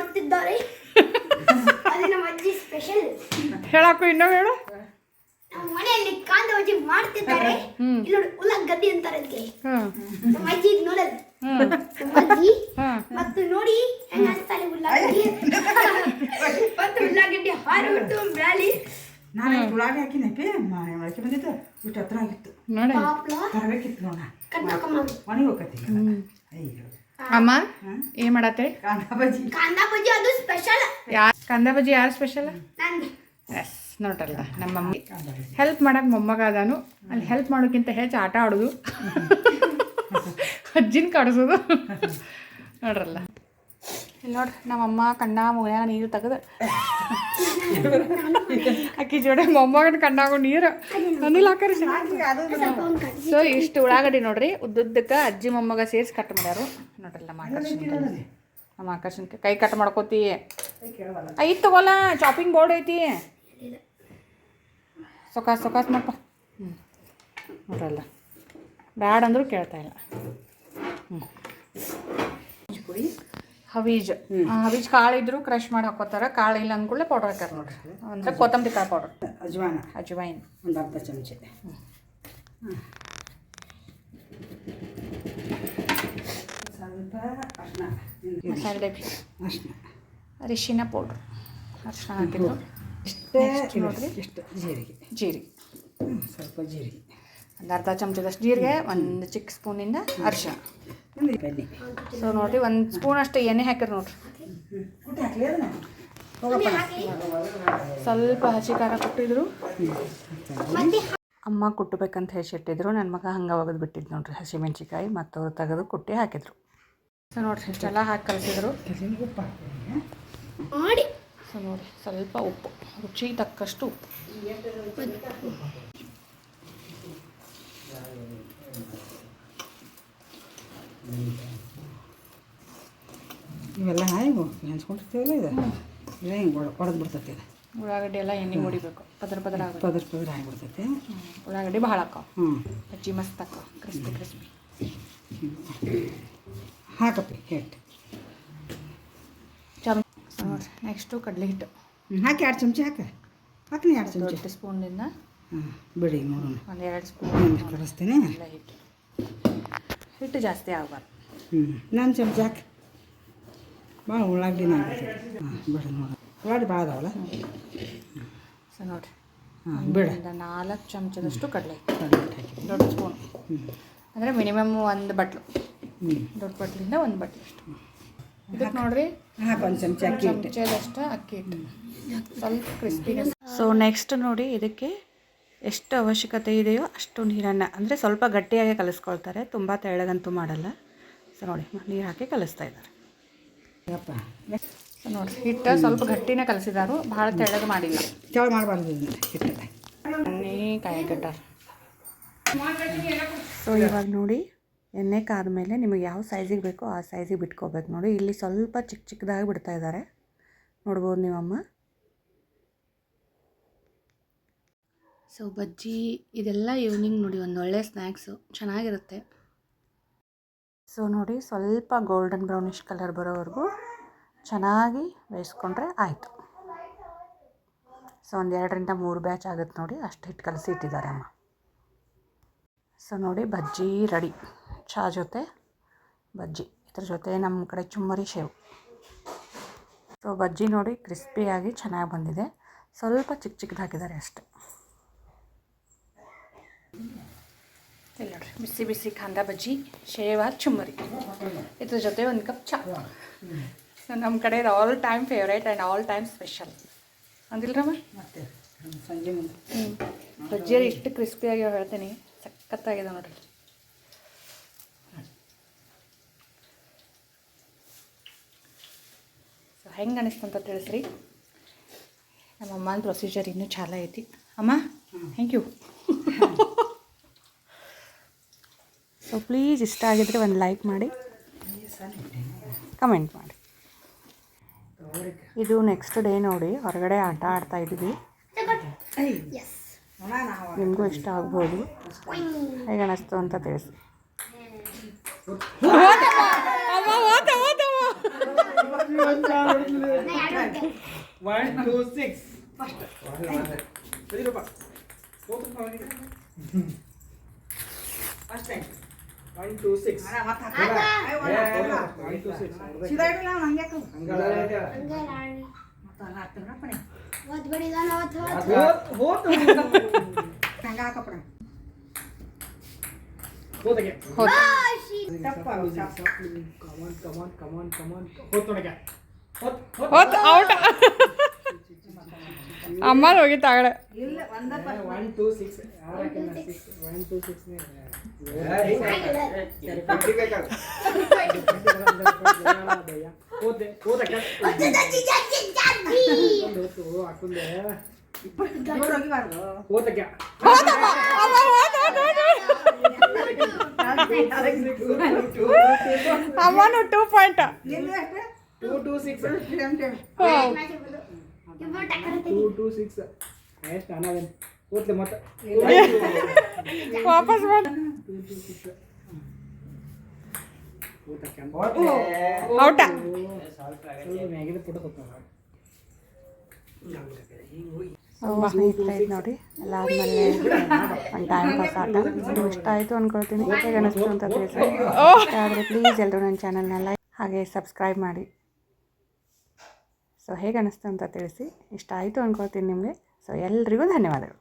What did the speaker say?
ಮಾಡ್ತಿದ್ದಾರೆ. ಅದು ನಮ್ಮ ಅಜ್ಜಿ ಸ್ಪೆಷಲ್. ಹೇಳಾಕು ಇನ್ನೂ ಹೇಳು. ನಮ್ಮ ಮನೆಯಲ್ಲಿ ಕಾಂದ ಬಜ್ಜಿ ಮಾಡ್ತಿದ್ದಾರೆ. ಇಲ್ಲಿ ನೋಡಿ ಉಳ್ಳಾಗಡ್ಡಿ ಅಂತಾರೆ ಅದಕ್ಕೆ. ನಮ್ಮ ಅಜ್ಜಿ ಇದು ನೋಡೋದು. ನಮ್ಮ ಅಜ್ಜಿ ಮತ್ತು ನೋಡಿ ಹೆಂಗ್ ಅನ್ಸ್ತಾರೆ ಉಳ್ಳಾಗಡ್ಡಿ. ಮತ್ತು ಉಳ್ಳಾಗಡ್ಡಿ ಹಾರಿಬಿಟ್ಟು ಬ್ಯಾಳಿ. ನಾನು ಉಳ್ಳಾಗಡ್ಡಿ ಹಾಕಿನಪ್ಪಿ ಮೊಳಕೆ ಬಂದಿತ್ತು ಇಷ್ಟು ಹತ್ರ ಆಗಿತ್ತು ನೋಡಿ ತರಬೇಕಿತ್ತು ನೋಡ ಮನೆಗೆ ಹೋಗತ್ತಿ. ಅಯ್ಯೋ ಅಮ್ಮ ಏನ್ ಮಾಡತ್ತೆ? ಕಾಂದಾ ಬಜ್ಜಿ. ಕಾಂದಾ ಬಜ್ಜಿ ಅದು ಸ್ಪೆಷಲ್. ಕಾಂದಾ ಬಜ್ಜಿ ಯಾರು ಸ್ಪೆಷಲ್? ನಂಗೆ. ಎಸ್ ನೋಡ್ರಲ್ಲ ನಮ್ಮ ಮಮ್ಮಿ ಹೆಲ್ಪ್ ಮಾಡಕ್ಕೆ ಮೊಮ್ಮಗ ಅದಾನು. ಅಲ್ಲಿ ಹೆಲ್ಪ್ ಮಾಡೋಕ್ಕಿಂತ ಹೆಚ್ಚು ಆಟ ಆಡೋದು, ಅಜ್ಜಿನ ಕಾಡಿಸೋದು ನೋಡ್ರಲ್ಲ. ಇಲ್ಲಿ ನೋಡ್ರಿ ನಮ್ಮಮ್ಮ ಕಣ್ಣ ಮುಗಿಯಾಗ ನೀರು ತೆಗೆದು ಅಕ್ಕಿ ಜೋಡಿ ಮೊಮ್ಮಗನ ಕಣ್ಣಾಗು ನೀರು ಅನಿಲ್ ಹಾಕರಿ. ಸೊ ಇಷ್ಟು ಉಳ್ಳಾಗಡ್ಡಿ ನೋಡ್ರಿ ಉದ್ದುದ್ದಕ್ಕೆ ಅಜ್ಜಿ ಮೊಮ್ಮಗ ಸೇರಿಸಿ ಕಟ್ ಮಾಡ್ಯಾರು ನೋಡ್ರಲ್ಲ. ನಮ್ಮ ಆಕರ್ಷಣಕ್ಕೆ ಕೈ ಕಟ್ ಮಾಡ್ಕೋತಿ ಐದು ತಗೋಲ್ಲ, ಚಾಪಿಂಗ್ ಬೋರ್ಡ್ ಐತಿ, ಸೊಕಾಸ್ ಮಾಡಪ್ಪ. ನೋಡ್ರಲ್ಲ ಬ್ಯಾಡ ಅಂದರೂ ಕೇಳ್ತಾ ಇಲ್ಲ. ಹವೀಜ್ ಕಾಳು ಇದ್ರು ಕ್ರಷ್ ಮಾಡಿ ಹಾಕೋತಾರೆ. ಕಾಳು ಇಲ್ಲ ಅಂದ್ಕೂಡಲೇ ಪೌಡರ್ ಹಾಕ್ತಾರೆ ನೋಡ್ರಿ. ಅಂದರೆ ಕೊತ್ತಂಬರಿ ಕಾಳು ಪೌಡರ್, ಅಜ್ವಾಯಿನ್ ಒಂದು ಅರ್ಧ ಚಮಚೆ, ಸ್ವಲ್ಪ ಅರಿಶಿನ, ಮಸಾಲೆ ಡಬ್ಬಿ ಅರಿಶಿನ ಪೌಡ್ರ್, ಅರಿಶಿನ ಹಾಕಿದ್ದು ಇಷ್ಟೇ ನೋಡ್ರಿ. ಇಷ್ಟು ಜೀರಿಗೆ ಸ್ವಲ್ಪ ಜೀರಿಗೆ, ಒಂದು ಅರ್ಧ ಚಮಚದಷ್ಟು ಜೀರಿಗೆ, ಒಂದು ಚಿಕ್ಕ ಸ್ಪೂನಿಂದ ಅರಿಶಿನ. ಸೊ ನೋಡಿರಿ ಒಂದು ಸ್ಪೂನ್ ಅಷ್ಟು ಎಣ್ಣೆ ಹಾಕಿರಿ ನೋಡ್ರಿ. ಸ್ವಲ್ಪ ಹಸಿ ಖಾರ ಕೊಟ್ಟಿದ್ರು. ಅಮ್ಮ ಕುಟ್ಟಬೇಕಂತ ಹೇಳಿಟ್ಟಿದ್ರು. ನನ್ನ ಮಗ ಹಂಗೆ ಒಗೆದು ಬಿಟ್ಟಿದ್ದು ನೋಡ್ರಿ ಹಸಿಮೆಣ್ಸಿಕಾಯಿ. ಮತ್ತು ಅವ್ರು ತೆಗೆದು ಕುಟ್ಟಿ ಹಾಕಿದ್ರು. ಸೊ ನೋಡ್ರಿ ಇಷ್ಟೆಲ್ಲ ಹಾಕಿ ಕಲಿಸಿದ್ರು. ಸೊ ನೋಡಿ ಸ್ವಲ್ಪ ಉಪ್ಪು, ರುಚಿಗೆ ತಕ್ಕಷ್ಟು ಉಪ್ಪು. ಇವೆಲ್ಲ ಹಾಯ್ಗು ನೆನ್ಸ್ಕೊಂಡಿರ್ತೀವಲ್ಲ ಇದು ಇಲ್ಲ ಹಿಂಗೆ ಹೊಡೆದು ಬಿಡ್ತೈತಿ. ಇದು ಉಳ್ಳಾಗಡ್ಡಿ ಎಲ್ಲ ಎಣ್ಣೆ ಮುಡಿಬೇಕು, ಪದರ ಆಗಿಬಿಡ್ತೈತಿ. ಉಳ್ಳಾಗಡ್ಡಿ ಭಾಳ ಹಾಕಾವ, ಬಜ್ಜಿ ಮಸ್ತ್ ಹಾಕಾವ, ಕ್ರಿಸ್ಪಿ ಹಾಕಪ್ಪಿ ಹಿಟ್ಟು ನೋಡ್ರಿ. ನೆಕ್ಸ್ಟು ಕಡಲೆ ಹಿಟ್ಟು ಹಾಕಿ 2 ಚಮಚ ಹಾಕಿ 2 ಚಮಚ ದೊಡ್ಡ ಸ್ಪೂನಿಂದ ಬಿಡಿ ನೋಡೋಣ. ಒಂದು 2 ಸ್ಪೂನ್ ಕಳಿಸ್ತೀನಿ. ಎಲ್ಲ ಹಿಟ್ಟು ಜಾಸ್ತಿ ಆಗಬಾರ್ದು. 4 ಚಮಚ ಹಾಕಿ. ಭಾಳ ಉಳ್ಳಾಗಡ್ಡಿ ಬಿಡ ನೋಡ ಉಳ್ಳಾಗಡ್ಡಿ ಭಾಳ ಅದಾವಲ್ಲ. ಸೊ ನೋಡಿರಿ ಬಿಡ 4 ಚಮಚದಷ್ಟು ಕಡಲೆ ಹಾಕಿ ದೊಡ್ಡ ಸ್ಪೂನ್. ಅಂದರೆ ಮಿನಿಮಮ್ 1 ಬಟ್ಲು, ದೊಡ್ಡ ಬಟ್ಲಿಂದ 1 ಬಟ್ಲು ಅಷ್ಟು. ಇದಕ್ಕೆ ನೋಡಿರಿ ಹಾಕಿ 1 ಚಮಚ ಅಕ್ಕಿ ಹಿಟ್ಟು, ಚಮಚದಷ್ಟು ಅಕ್ಕಿ ಹಿಟ್ಟು, ಸ್ವಲ್ಪ ಕ್ರಿಸ್ಪಿನೆಸ್. ಸೊ ನೆಕ್ಸ್ಟ್ ನೋಡಿ ಇದಕ್ಕೆ ಎಷ್ಟು ಅವಶ್ಯಕತೆ ಇದೆಯೋ ಅಷ್ಟು ನೀರನ್ನು, ಅಂದರೆ ಸ್ವಲ್ಪ ಗಟ್ಟಿಯಾಗಿ ಕಲಿಸ್ಕೊಳ್ತಾರೆ, ತುಂಬ ತೆಳ್ಳಗಂತೂ ಮಾಡಲ್ಲ. ಸೊ ನೋಡಿ ನೀರು ಹಾಕಿ ಕಲಿಸ್ತಾ ಇದ್ದಾರೆ. ಸೊ ನೋಡಿರಿ ಹಿಟ್ಟು ಸ್ವಲ್ಪ ಗಟ್ಟಿನೇ ಕಲಿಸಿದಾರು, ಭಾಳ ತೆಳ್ಳಗೆ ಮಾಡಿಲ್ಲ. ತೆಳು ಮಾಡಬಾರ್ದು ಹಿಟ್ಟು ಕಾಯಿಗಟ್ಟಾರ. ಸೊ ಇವಾಗ ನೋಡಿ ಎಣ್ಣೆ ಕಾದ್ಮೇಲೆ ನಿಮಗೆ ಯಾವ ಸೈಜಿಗೆ ಬೇಕೋ ಆ ಸೈಜಿಗೆ ಬಿಟ್ಕೋಬೇಕು ನೋಡಿ. ಇಲ್ಲಿ ಸ್ವಲ್ಪ ಚಿಕ್ಕದಾಗಿ ಬಿಡ್ತಾ ಇದ್ದಾರೆ, ನೋಡ್ಬೋದು ನೀವಮ್ಮ. ಸೊ ಬಜ್ಜಿ ಇದೆಲ್ಲ ಈವ್ನಿಂಗ್ ನೋಡಿ ಒಂದು ಒಳ್ಳೆ ಸ್ನ್ಯಾಕ್ಸು, ಚೆನ್ನಾಗಿರುತ್ತೆ. ಸೊ ನೋಡಿ ಸ್ವಲ್ಪ ಗೋಲ್ಡನ್ ಬ್ರೌನಿಷ್ ಕಲರ್ ಬರೋವರೆಗೂ ಚೆನ್ನಾಗಿ ಬೇಯಿಸ್ಕೊಂಡ್ರೆ ಆಯಿತು. ಸೊ ಒಂದು 2 ರಿಂದ 3 ಬ್ಯಾಚ್ ಆಗುತ್ತೆ ನೋಡಿ, ಅಷ್ಟು ಹಿಟ್ಟು ಕಲಸಿ ಇಟ್ಟಿದ್ದಾರೆ ಅಮ್ಮ. ಸೊ ನೋಡಿ ಬಜ್ಜಿ ರೆಡಿ. ಚಹಾ ಜೊತೆ ಬಜ್ಜಿ, ಇದ್ರ ಜೊತೆ ನಮ್ಮ ಕಡೆ ಚುಮ್ಮರಿ ಶೇವ್. ಸೊ ಬಜ್ಜಿ ನೋಡಿ ಕ್ರಿಸ್ಪಿಯಾಗಿ ಚೆನ್ನಾಗಿ ಬಂದಿದೆ, ಸ್ವಲ್ಪ ಚಿಕ್ಕದು ಹಾಕಿದ್ದಾರೆ ಅಷ್ಟೆ. ಇಲ್ಲಿ ನೋಡಿರಿ ಬಿಸಿ ಬಿಸಿ ಕಾಂದಾ ಬಜ್ಜಿ, ಶೇವ, ಚುಮ್ಮರಿ, ಇದ್ರ ಜೊತೆ 1 ಕಪ್ ಚಹಾ. ಸೊ ನಮ್ಮ ಕಡೆ all time favourite and all time special ಅಂದಿಲ್ರಮ್ಮ. ಮತ್ತೆ ಸಂಜೆ ಮುಂದೆ ಬಜ್ಜಿಯಲ್ಲಿ ಇಷ್ಟು ಕ್ರಿಸ್ಪಿಯಾಗಿ ಹೇಳ್ತೀನಿ, ಸಖತ್ತಾಗಿದೆ ನೋಡಿರಿ. ಸೊ ಹೆಂಗೆ ಅನಿಸ್ತಂತ ತಿಳಿಸ್ರಿ. ನಮ್ಮ ಅಮ್ಮನ ಪ್ರೊಸೀಜರ್ ಇನ್ನೂ ಚಾಲ ಐತಿ ಅಮ್ಮ. Thank you. ಸೊ ಪ್ಲೀಸ್ ಇಷ್ಟ ಆಗಿದ್ರೆ ಒಂದು ಲೈಕ್ ಮಾಡಿ, ಕಮೆಂಟ್ ಮಾಡಿ. ಇದು ನೆಕ್ಸ್ಟ್ ಡೇ ನೋಡಿ, ಹೊರಗಡೆ ಆಟ ಆಡ್ತಾ ಇದ್ದೀವಿ. ನಿಮಗೂ ಇಷ್ಟ ಆಗ್ಬೋದು, ಹೇಗೆ ಅನಿಸ್ತು ಅಂತ ತಿಳಿಸಿ. 1 2 6 ಸರಿ ಬಾಪ ಹೋತು ಅವನಿಗೆ ಫಸ್ಟ್ ಟೈಮ್ 1 2 6 ಮತ್ತೆ ಆಗ 1 2 6 ಸೀದಾ ಇಡಲ್ಲ ಹಂಗೆ ಹಂಗಲ್ಲ ಮತ್ತೆ ಅಲ್ಲ ಆಗ್ತದೆ ಓದ್ ಬಡಿದಾನ ಓದ್ ಹೋತು ಹಂಗ ಹಾಕಪ್ಪ ಹೋತಗೆ ತಪ್ಪ ಕಮಾನ್ ಹೋತು ನೋಡಕ್ಕೆ ಹೋತ್ ಔಟ್ ಅಮ್ಮ ಹೋಗಿ ತಾಗಡೆ ಇಲ್ಲ ಒಂದ 1 2 6 ಯಾರಕ್ಕಿನ್ನ 6 1 2 6 ನೇ ಹೋತಕ್ಕೆ ಹಾಕೊಂಡೆ ಹೋಗಿಬಾರ್ದು ಹೋತಕ್ಕೆ ಅಮ್ಮನು 2 ಪಾಯಿಂಟ್ ನಿಂದು ಎಷ್ಟು 2 2 6 ಟೈಮ್ 2 2 6 ಎಷ್ಟು ಅನ್ನೋದೇನು ಹೋತ್ಲೆ ಮತ್ತೆ ವಾಪಸ್ ಬಂದು 2 2 6 ಹೋತಕ್ಕೆ ಔಟ ಮ್ಯಾಗಿದ ಫೋಟೋ ಕೊಡ್ತಾವ ಸ್ನೇಹಿತರೆ ಇದು ನೋಡಿ ಎಲ್ಲ ಆದಮೇಲೆ ಒಂದು ಟೈಮ್ ಪಾಸ್ ಆಟ ಇದು ಇಷ್ಟ ಆಯಿತು ಅಂದ್ಕೊಳ್ತೀನಿ ಹೇಗೆ ಅನ್ನಿಸ್ತು ಅಂತ ತಿಳಿಸಿ ಆದರೆ ಪ್ಲೀಸ್ ಎಲ್ಲರೂ ನನ್ನ ಚಾನಲ್ನ ಲೈಕ್ ಹಾಗೆ ಸಬ್ಸ್ಕ್ರೈಬ್ ಮಾಡಿ ಸೊ ಹೇಗೆ ಅನ್ನಿಸ್ತು ಅಂತ ತಿಳಿಸಿ ಇಷ್ಟ ಆಯಿತು ಅಂದ್ಕೊಳ್ತೀನಿ ನಿಮಗೆ ಸೊ ಎಲ್ರಿಗೂ ಧನ್ಯವಾದಗಳು.